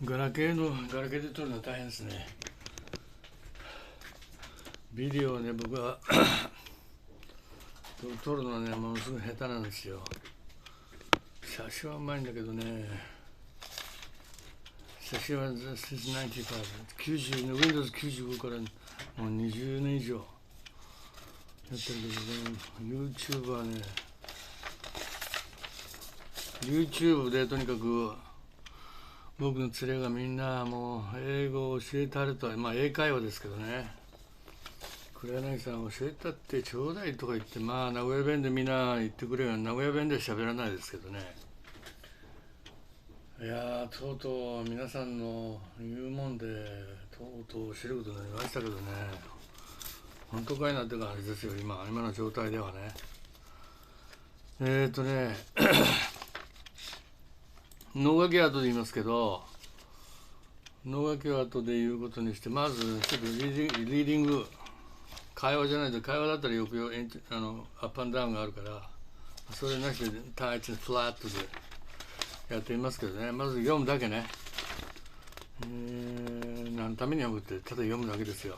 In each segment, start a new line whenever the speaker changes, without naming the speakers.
ガラケーで撮るのは大変ですね。ビデオはね、僕は撮るのはね、ものすごい下手なんですよ。写真はうまいんだけどね、写真は90、Windows 95からもう20年以上やってるけどね、YouTube はね、YouTube でとにかく僕の連れがみんなもう英語を教えてあると、まあ英会話ですけどね、黒柳さん教えたってちょうだいとか言って、まあ名古屋弁でみんな言ってくれるよ。名古屋弁では喋らないですけどね。いやー、とうとう皆さんの言うもんでとうとう知ることになりましたけどね、本当かいなって感じですよ、今の状態ではね。脳書きは後で言いますけど、脳書きは後で言うことにして、まずちょっとリーディング、会話じゃないと、会話だったらよくアップアンダウンがあるから、それなしでタイツフラットでやってみますけどね。まず読むだけね。何のために読むって、ただ読むだけですよ、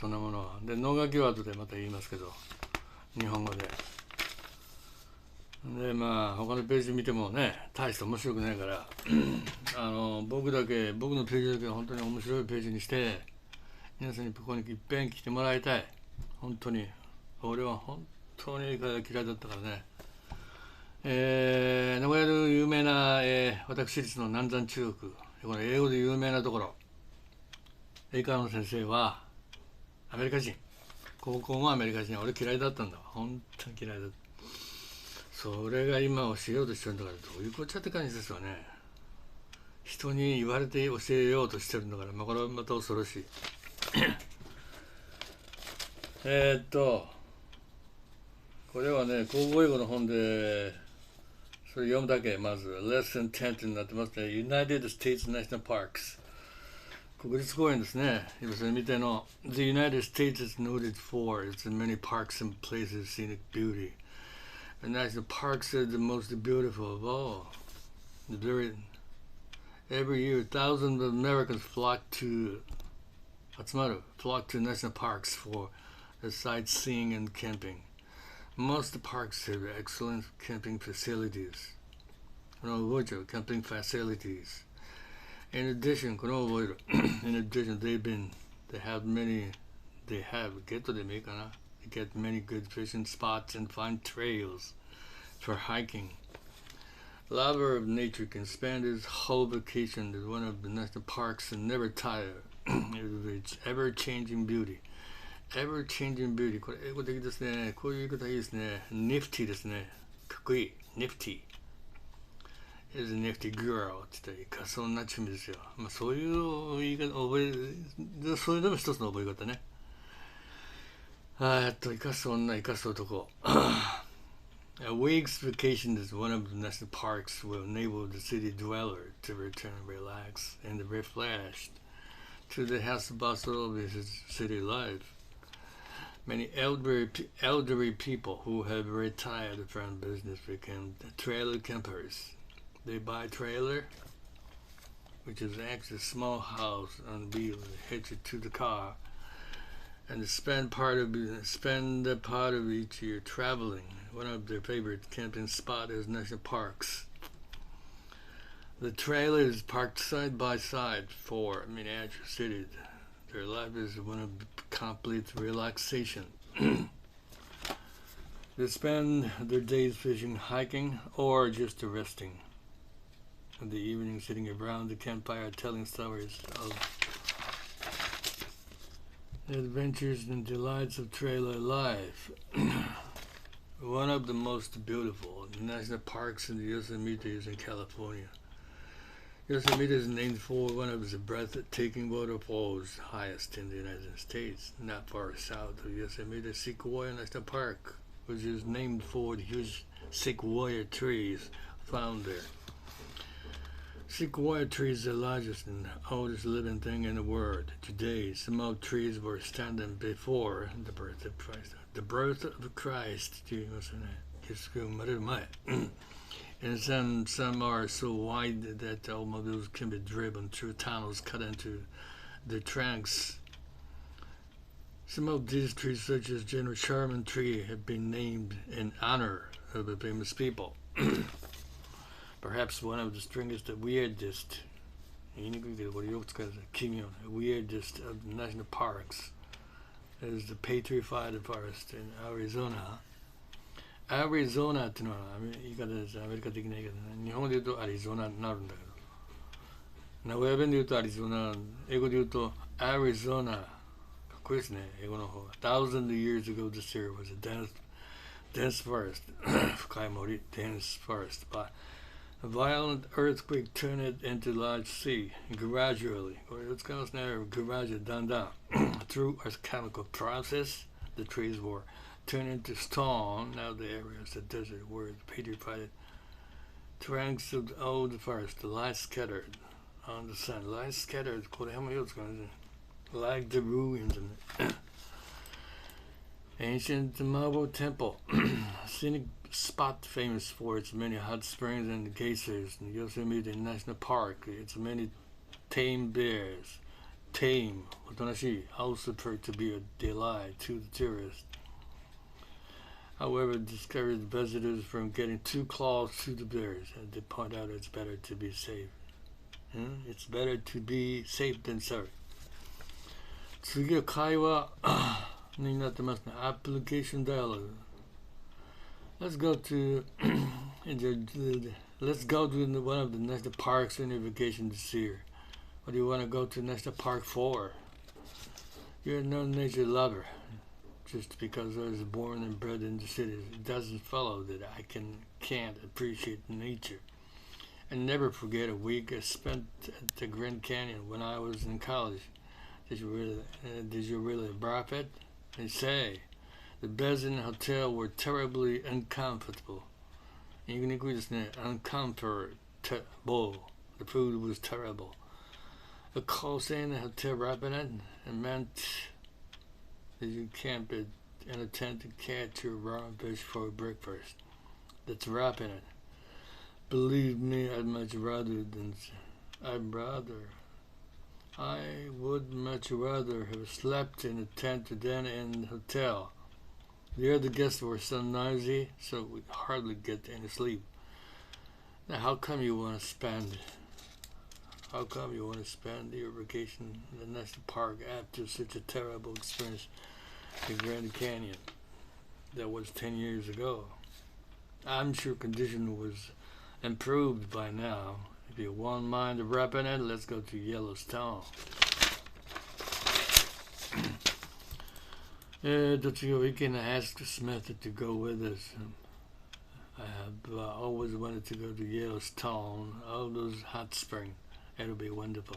そんなものは。で、脳書きは後でまた言いますけど、日本語で。で、まあ他のページ見てもね、大して面白くないから僕のページだけは本当に面白いページにして、皆さんにここにいっぺん来てもらいたい。本当に俺は本当に英会話嫌いだったからね。名古屋の有名な、私立の南山中学、この英語で有名なところ、英会話の先生はアメリカ人、高校もアメリカ人。俺嫌いだったんだわ、本当に嫌いだった。それが今教えようとしてるんだから、どういうこっちゃって感じですよね。人に言われて教えようとしてるんだから、これはまた恐ろしいこれはね、高校英語の本で、それ読むだけ。まず、Lesson 10になってますね。United States National Parks。国立公園ですね。今それ見ての。The United States is noted for its many parks and places of scenic beauty. The national parks are the most beautiful of all. Every year, thousands of Americans flock to national parks for the sightseeing and camping. Most parks have excellent camping facilities. Camping facilities. In addition, they get many good fishing spots and fine trails for hiking. Lover of nature can spend his whole vacation at one of the national parks and never tire of its ever-changing beauty.Ever-changing beauty。 これ英語的ですね。こういう言い方いいですね。Nifty ですね。かっこいい。Nifty is a nifty girl って言ったらいかそうな趣味ですよ。まあそういう言い方そういうのも一つの覚え方ね。生かす女、生かす男。A week's vacation is one of the national parks will enable the city dweller to return relaxed and refreshed to the hustle bustle of his city life.Many elderly people who have retired from business become trailer campers. They buy a trailer, which is actually a small house on wheels, hitch it to the car, and spend part of each year traveling. One of their favorite camping spots is national parks. The trailer is parked side by side for miniature cities.Their life is one of complete relaxation. They spend their days fishing, hiking, or just resting. In the evening, sitting around the campfire telling stories of the adventures and delights of trailer life. One of the most beautiful national parks in the Yosemite is in California.Yosemite is named for one of the breathtaking waterfalls highest in the United States. Not far south of Yosemite, Sequoia National Park, which is named for the huge sequoia trees found there. Sequoia trees are the largest and oldest living thing in the world. Today, small trees were standing before the birth of Christ. The birth of Christ って言いますね。キリストが生まれる前。and some are so wide that automobiles can be driven through tunnels cut into the trunks. Some of these trees, such as General Sherman tree, have been named in honor of the famous people. Perhaps one of the strangest, the weirdest, weirdest of the national parks is the Petrified Forest in Arizona. Arizona っていうのは言い方です。アメリカ的な言い方。日本で言うとアリゾナになるんだけど。名古屋弁で言うとアリゾナ、英語で言うとアリゾナ。かっこいいですね、英語の方が。Thousands of years ago this area was a dense forest. 深い森、dense forest. But a violent earthquake turned it into large sea gradually. これを使いますね。gradually だんだん。Through a chemical process, the trees were turned into stone. Now the area is a desert where the petrified trunks of the old forest lie scattered on the sun. Lie scattered. これもよく使いますね。Like the ruins in it. Ancient marble temple. Scenic spot famous for its many hot springs and geysers in Yosemite National Park. Its many tame bears. Tame, おとなしい, also proved to be a delight to the tourists. However, it discouraged visitors from getting too close to the bears, and they point out it's better to be safe. It's better to be safe than sorry. 次は会話になってますね。Application dialogue. Let's go to one of the national parks on your vacation this year. What do you want to go to national park for? You're no nature lover. Just because I was born and bred in the cities, it doesn't follow that I can't appreciate nature. And never forget a week I spent at the Grand Canyon when I was in college. Did you really brave it? They say the beds in the hotel were terribly uncomfortable. 言いにくいですね。Uncomfortable. The food was terrible. A call stay in the hotel wrapping it meant that you can't be an attempt to catch your raw fish for breakfast. That's wrapping it. Believe me, I would much rather have slept in a tent than in the hotel. The other guests were so noisy, so we'd hardly get any sleep. Now, how come you want to spend your vacation in the national park after such a terrible experience in Grand Canyon? That was 10 years ago. I'm sure condition was improved by now. If you won't mind wrapping it, let's go to Yellowstone. 次は we can ask Smith to go with us. I have always wanted to go to Yellowstone, all those hot springs. It'll be wonderful.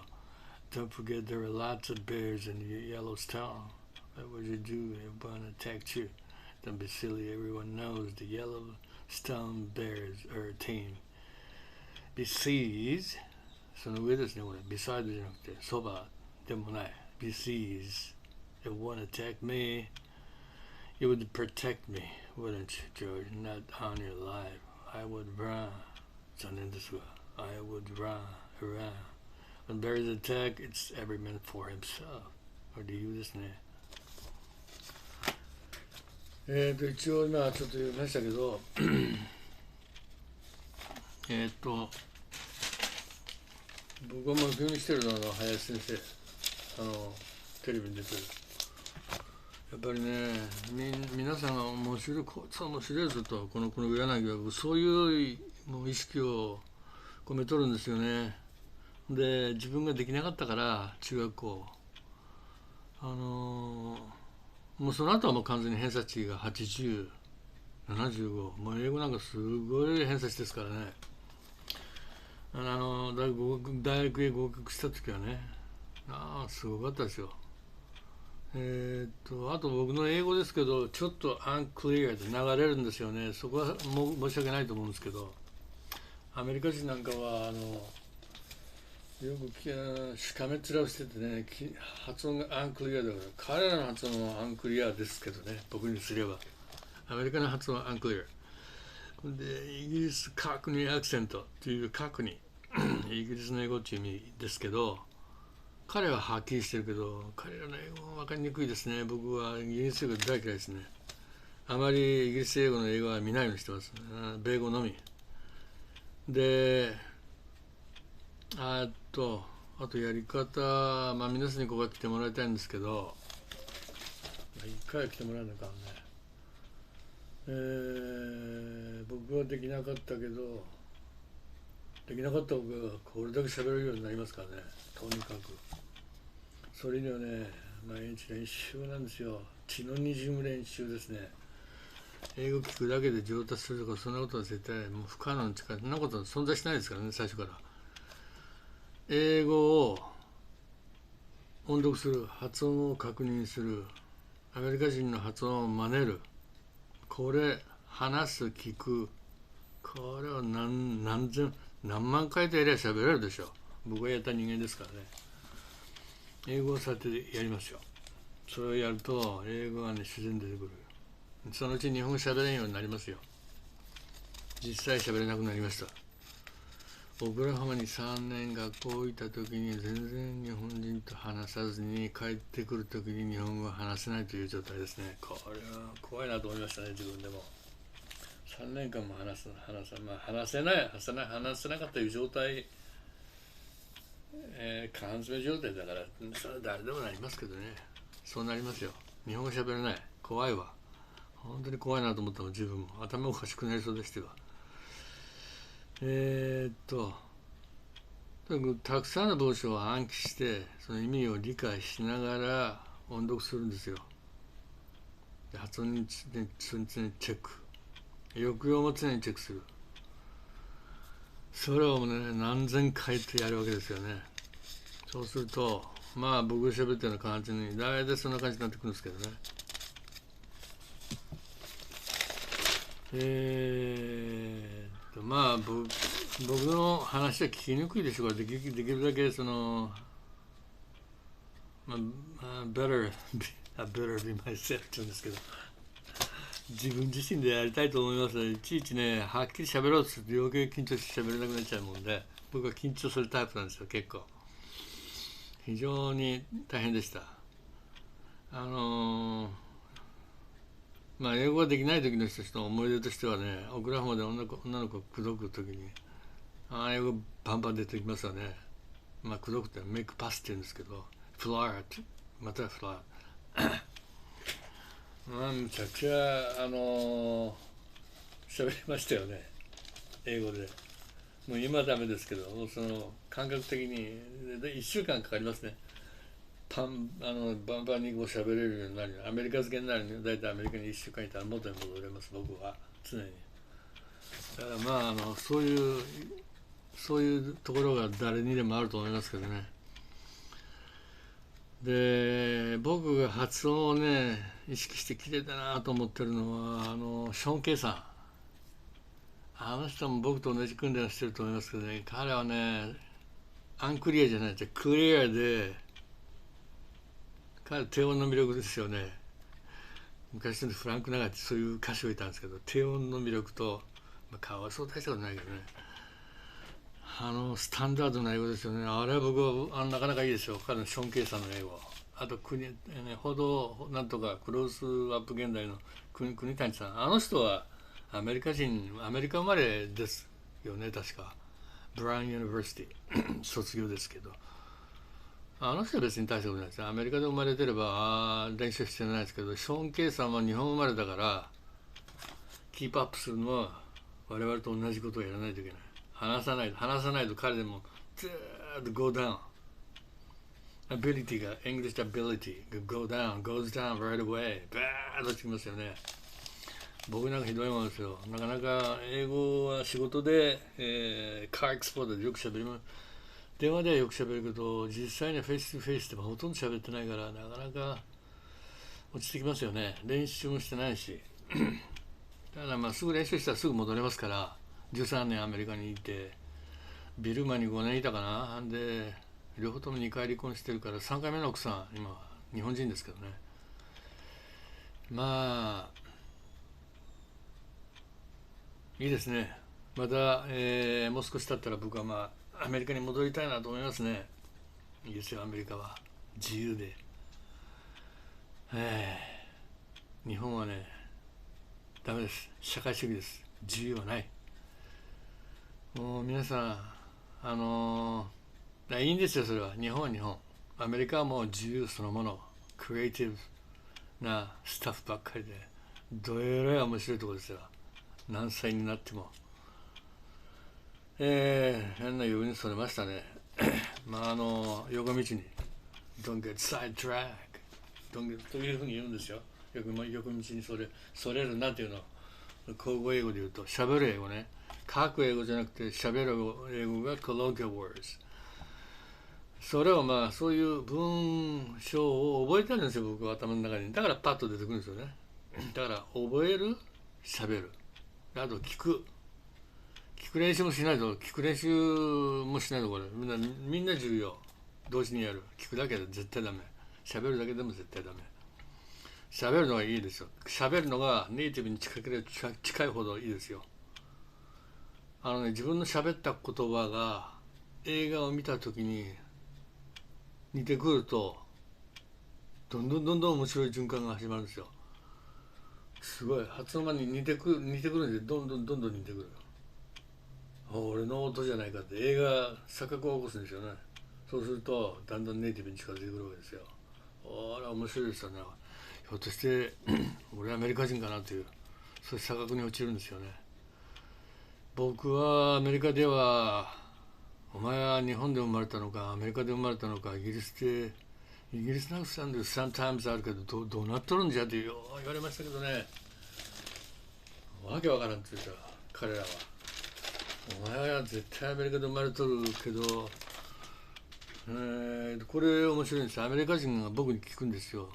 Don't forget there are lots of bears in Yellowstone. What would you do if one attacked you? Don't be silly. Everyone knows the Yellowstone bears are tame. Besides, その上ですね、これ。Besides じゃなくて、そばでもない。Besides, if one attacked me, you would protect me, wouldn't you, George? Not on your life. I would run. 残念ですが、I would run around. When bears attack, it's every man for himself. これ理由ですね。一応今ちょっと言いましたけど、僕が目標にしてるのは林先生、テレビに出てる。やっぱりね、皆さんが面白い、こいつは面白いぞと、この柳はそういうもう意識を込めとるんですよね。で、自分ができなかったから中学校、もうその後はもう完全に偏差値が80、75、もう英語なんかすごい偏差値ですからね。大学へ合格した時はね、すごかったですよ。あと僕の英語ですけど、ちょっとunclearで流れるんですよね。そこはもう申し訳ないと思うんですけど、アメリカ人なんかはよくしかめっ面をしててね、発音がunclearだから、彼らの発音はunclearですけどね、僕にすれば。アメリカの発音はunclear。でイギリスカークニーアクセントっていうカークニーイギリスの英語っていう意味ですけど、彼ははっきりしてるけど彼らの英語は分かりにくいですね。僕はイギリス英語大嫌いですね。あまりイギリス英語の英語は見ないようにしてます。米語のみで、あとやり方、皆さんにここは来てもらいたいんですけど、一回は来てもらうのかね。僕はできなかったけど、できなかった僕がこれだけ喋れるようになりますからね。とにかくそれにはね、毎日練習なんですよ。血のにじむ練習ですね。英語聞くだけで上達するとかそんなことは絶対もう不可能に近い。そんなことは存在しないですからね。最初から英語を音読する、発音を確認する、アメリカ人の発音を真似る、これ話す聞く、これを何万回とやりゃ喋れるでしょう。僕がやった人間ですからね。英語をさてやりますよ。それをやると英語がね自然に出てくる。そのうち日本語喋れんようになりますよ。実際喋れなくなりました。オクラホマに3年学校行った時に全然日本人と話さずに帰ってくる時に日本語が話せないという状態ですね。これは怖いなと思いましたね、自分でも。3年間も話せなかったという状態、缶詰状態だから、それは誰でもなりますけどね。そうなりますよ。日本語喋れない。怖いわ。本当に怖いなと思ったもん、自分も。頭おかしくなりそうでしては。たくさんの文章を暗記してその意味を理解しながら音読するんですよ。発音に常にチェック、抑揚も常にチェックする。それをね何千回とやるわけですよね。そうすると僕が喋ってるような感じに大体そんな感じになってくるんですけどね。僕の話は聞きにくいでしょうから、できるだけそのbetter be myself って言うんですけど、自分自身でやりたいと思いますので、いちいちねはっきり喋ろうとすると余計緊張して喋れなくなっちゃうもんで、僕は緊張するタイプなんですよ。結構非常に大変でした。英語ができない時の人の思い出としてはね、オクラホマで女の子を口説く時に英語バンバン出てきますよね。口説くってメイクパスって言うんですけど、フラート、またフラーむちゃくちゃ喋りましたよね、英語で。もう今はダメですけど、その感覚的に1週間かかりますね。バンバンにこう喋れるようになる。アメリカ漬けになるには大体アメリカに1週間いたら元に戻れます、僕は常に。だからそういうところが誰にでもあると思いますけどね。で、僕が発音をね意識して綺麗だなと思ってるのはショーン・ケイさん。あの人も僕と同じ訓練をしてると思いますけどね、彼はねアンクリアじゃない、クリアで、彼は低音の魅力ですよね。昔のフランク・ナガってそういう歌手がいたんですけど、低音の魅力と、顔はそう大したことないけどね、スタンダードな英語ですよね。あれは僕はなかなかいいですよ、彼のショーン・ケイさんの英語。あと報道なんとかクロースアップ現代の国谷さん、あの人はアメリカ生まれですよね、確か。ブラウン・ユニバーシティ卒業ですけど、あの人は別に大したことないです。アメリカで生まれてれば練習してないですけど、ショーン・ケイさんは日本生まれだからキープアップするのは我々と同じことをやらないといけない。話さないと彼でもずーっと go down。 ability が English ability が goes down right away。 バーッときますよね。僕なんかひどいもんですよ。なかなか英語は仕事で、カーエクスポートでよく喋ります。電話ではよく喋るけど、実際にはフェイス2フェイスでもほとんど喋ってないから、なかなか落ちてきますよね。練習もしてないし。ただすぐ練習したらすぐ戻れますから。13年アメリカにいて、ビルマに5年いたかな。で両方とも2回離婚してるから、3回目の奥さん今日本人ですけどね。いいですね。また、もう少し経ったら僕はアメリカに戻りたいなと思いますね。いいですよ、アメリカは自由で。日本はね、ダメです。社会主義です。自由はない。もう皆さん、いいんですよ、それは。日本は日本。アメリカはもう自由そのもの。クリエイティブなスタッフばっかりで、どえらい面白いところですよ。何歳になっても。変なようにそれましたね。横道に Don't get sidetracked というふうに言うんですよ。横道にそれるなっていうのを口語英語で言うと、喋る英語ね。書く英語じゃなくて喋る英語が colloquial words。それをそういう文章を覚えてるんですよ、僕は頭の中に。だからパッと出てくるんですよね。だから覚える、喋る、あと聞く練習もしないと、これみんな重要。同時にやる。聞くだけで絶対ダメ。喋るだけでも絶対ダメ。喋るのがいいですよ。喋るのがネイティブに近いほどいいですよ。自分の喋った言葉が映画を見た時に似てくると、どんどん面白い循環が始まるんですよ。すごい発音が似てくるんで、どんどん似てくる。俺の音じゃないかって映画錯覚を起こすんですよね。そうするとだんだんネイティブに近づいてくるわけですよ。あら面白いですよね。ひょっとして俺アメリカ人かなという、そういう錯覚に陥るんですよね。僕はアメリカでは、お前は日本で生まれたのかアメリカで生まれたのか、イギリスのアクセントsometimesあるけど、どうなっとるんじゃって言われましたけどね。わけわからんって言ったら彼らは、お前は絶対アメリカで生まれとるけど、これ面白いんですよ。アメリカ人が僕に聞くんですよ。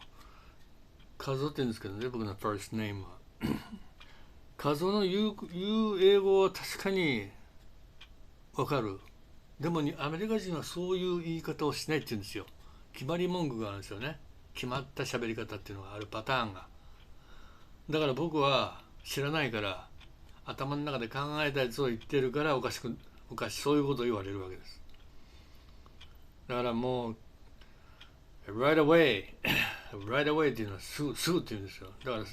カズオって言うんですけどね、僕のファーストネームは。カズオの言う英語は確かにわかる。でもアメリカ人はそういう言い方をしないって言うんですよ。決まり文句があるんですよね。決まった喋り方っていうのがあるパターンが。だから僕は知らないから、頭の中で考えたやつを言ってるから、おかしそういうことを言われるわけです。だからもう right away っていうのはすぐっていうんですよ。だから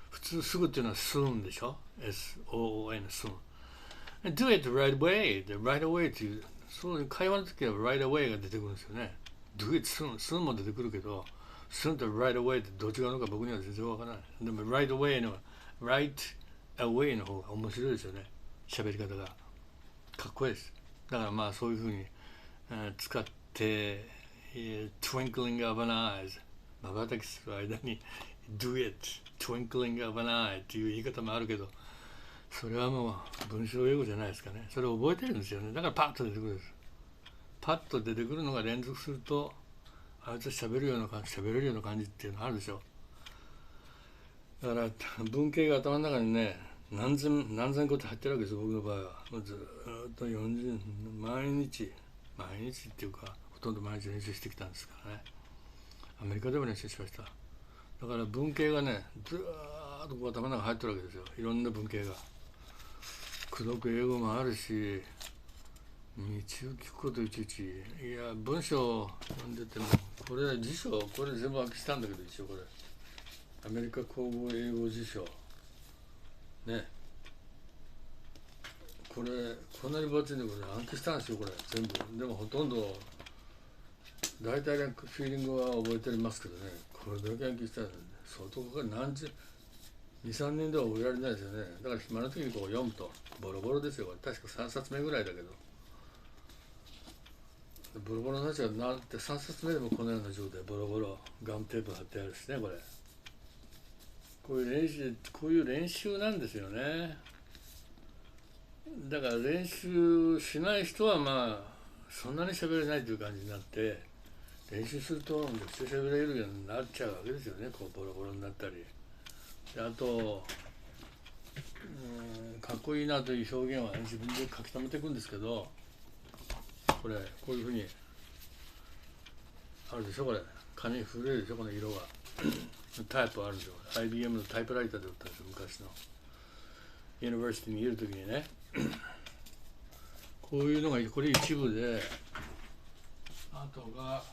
普通すぐっていうのは soon でしょ。 SOON soon do it right away で right away っていう、そういう会話の時は right away が出てくるんですよね。do it soon も出てくるけど、 soon と right away ってどっちがあるのか僕には全然わからない。でも right away の方が面白いですよね。喋り方がかっこいいです。だからそういうふうに、使って、twinkling of an eye まばたきする間に do it twinkling of an eye っていう言い方もあるけど、それはもう文章英語じゃないですかね。それを覚えてるんですよね。だからパッと出てくるんです。パッと出てくるのが連続すると、あいつ喋れるような感じっていうのあるでしょ。だから文系が頭の中にね、何千個って入ってるわけですよ、僕の場合は。ずっと毎日っていうか、ほとんど毎日練習してきたんですからね。アメリカでも練習しました。だから文系がね、ずーっと頭の中に入ってるわけですよ。いろんな文系が。口説く英語もあるし、道を聞くこといちいち、いや、文章読んでても、これ辞書、これ全部暗記したんだけど、一応これ。アメリカ口語英語辞書。ね。これ、こんなに分厚いんで、これ暗記したんですよ、これ。全部。でもほとんど、大体フィーリングは覚えてますけどね。これだけ暗記したら、相当かかる。2、3年では覚えられないですよね。だから暇な時にこう読むと、ボロボロですよ。これ確か3冊目ぐらいだけど。ボロボロになっちゃうなって、3冊目でもこのような状態、ボロボロ、ガムテープ貼ってあるしね、これ。こういう練習なんですよね。だから練習しない人はそんなに喋れないという感じになって、練習するとめちゃくちゃ喋れるようになっちゃうわけですよね。こうボロボロになったり。であと、かっこいいなという表現は、自分で書き留めていくんですけど、これこういうふうにあるでしょ。これ紙古いでしょ、この色がタイプあるでしょ。 IBM のタイプライターで売ったんですよ、昔の。ユニバーシティにいるときにね、こういうのがこれ一部で、あとが、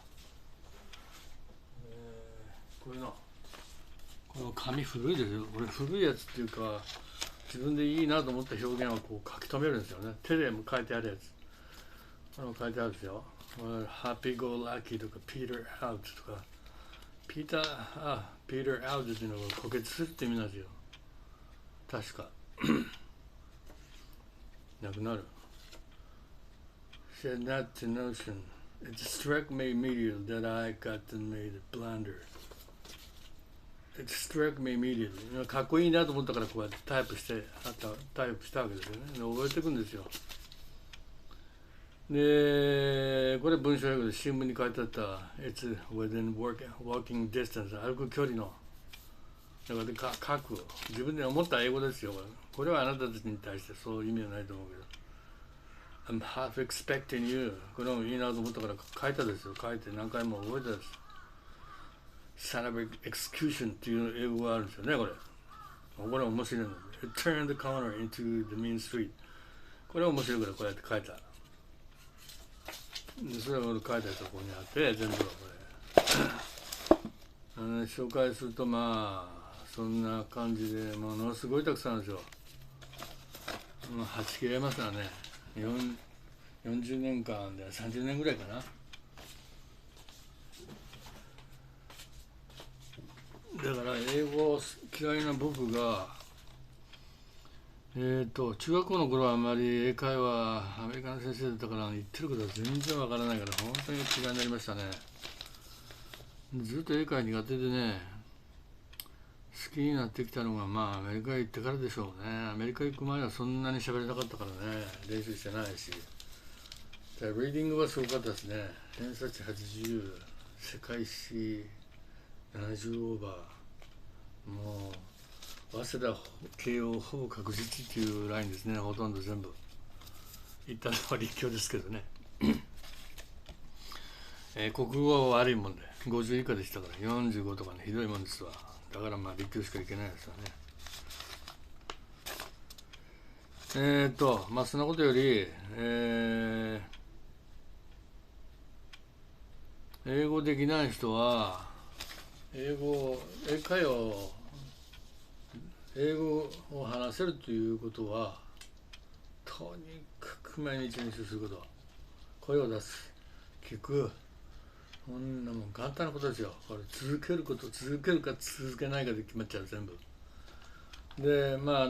こういうの、この紙古いですよ。これ古いやつっていうか、自分でいいなと思った表現をこう書き留めるんですよね。手でも書いてあるやつ。これも書いてあるんですよ。ハッピーゴーラッキーとか、ピーターアウトとか、ピーターアウトっていうのが枯渇するって意味なんですよ。確か。なくなる。Said not to notion. It struck me immediately that I got to made a blunder. It struck me immediately. かっこいいなと思ったからこうやってタイプしたわけですよね。覚えていくんですよ。で、これ文章英語で新聞に書いてあった It's within walking distance 歩く距離のだから書く自分で思った英語ですよ。これはあなたたちに対してそういう意味はないと思うけどI'm half expecting you これもいいなと思ったから書いたですよ。書いて何回も覚えたです。Son of execution っていう英語があるんですよね。これ面白いので It turned the corner into the main street これは面白いからこうやって書いた。でそれは俺書いたやつがここにあって全部これ紹介するとまあそんな感じでものすごいたくさんあるんですよ。はち切れますからね。40年間で30年ぐらいかな。だから英語嫌いな僕が中学校の頃はあんまり英会話アメリカの先生だったから言ってることは全然わからないから本当に嫌いになりましたね。ずっと英会話苦手でね好きになってきたのがまあアメリカへ行ってからでしょうね。アメリカ行く前はそんなに喋れなかったからね練習してないしリーディングはすごかったですね。偏差値80世界史70オーバーもう早稲田慶応ほぼ確実っていうラインですね。ほとんど全部行ったのは立教ですけどね国語は悪いもんで50以下でしたから45とかねひどいもんですわ。だからまあ立教しか行けないですわね。まあそんなことより、英語できない人は英会話を英語を話せるということはとにかく毎日練習すること声を出す聞くこんなもん簡単なことですよ。これ続けるか続けないかで決まっちゃう全部でまあ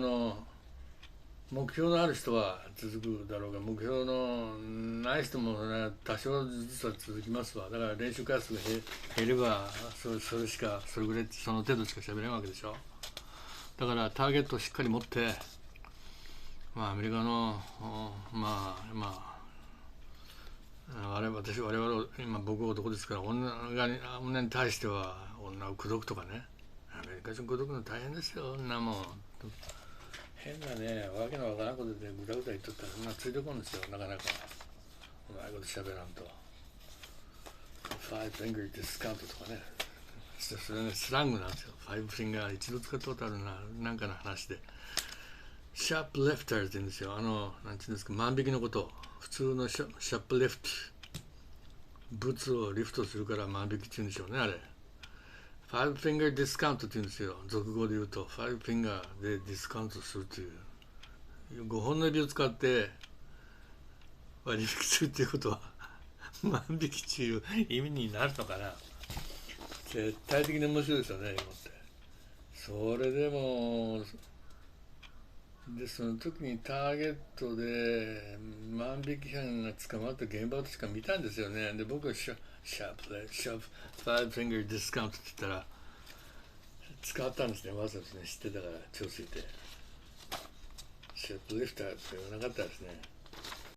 目標のある人は続くだろうが目標のない人も、ね、多少ずつは続きますわ。だから練習回数が減ればそれぐらいその程度しか喋れんわけでしょ。だからターゲットをしっかり持ってまあアメリカのまあ我々今僕は男ですから女に対しては女を口説くとかねアメリカ人口説くの大変ですよ。女も変なねわけのわからんことでぐだぐだ言っとったらそんなついてこんですよ。なかなかうまいこと喋らんと5 finger discount とかねそれねスラングなんですよ。5 finger 一度使ったことあるなんかの話でシャープレフターって言うんですよ。なんていうんですか万引きのこと普通のシャープレフト物をリフトするから万引きって言うんでしょうね。あれ5 finger discountって言うんですよ。俗語で言うと5 finger でディスカウントするという5本の指を使って割引するっていうことは万引きっていう意味になるのかな。絶対的に面白いですよね英語って。それでもその時にターゲットで万引き犯が捕まった現場を確か見たんですよね。で僕はシャープ5 finger discount って言ったら使ったんですね。わざとね知ってたから調子いてシャープリフターって言わなかったですね。